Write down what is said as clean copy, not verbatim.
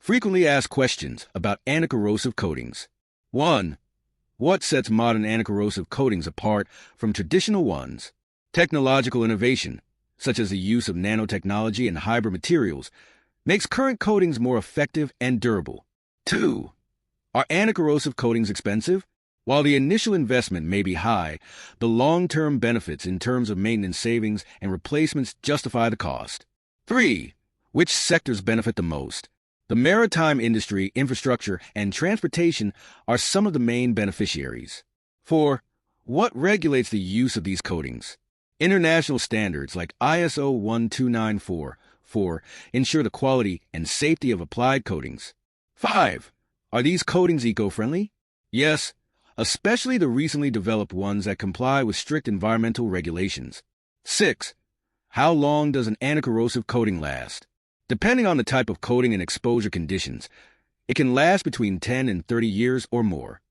Frequently asked questions about anticorrosive coatings. 1. What sets modern anticorrosive coatings apart from traditional ones? Technological innovation, such as the use of nanotechnology and hybrid materials, makes current coatings more effective and durable. 2. Are anticorrosive coatings expensive? While the initial investment may be high, the long-term benefits in terms of maintenance savings and replacements justify the cost. 3. Which sectors benefit the most? The maritime industry, infrastructure, and transportation are some of the main beneficiaries. 4. What regulates the use of these coatings? International standards like ISO 12944 ensure the quality and safety of applied coatings. 5. Are these coatings eco-friendly? Yes, especially the recently developed ones that comply with strict environmental regulations. 6. How long does an anticorrosive coating last? Depending on the type of coating and exposure conditions, it can last between 10 and 30 years or more.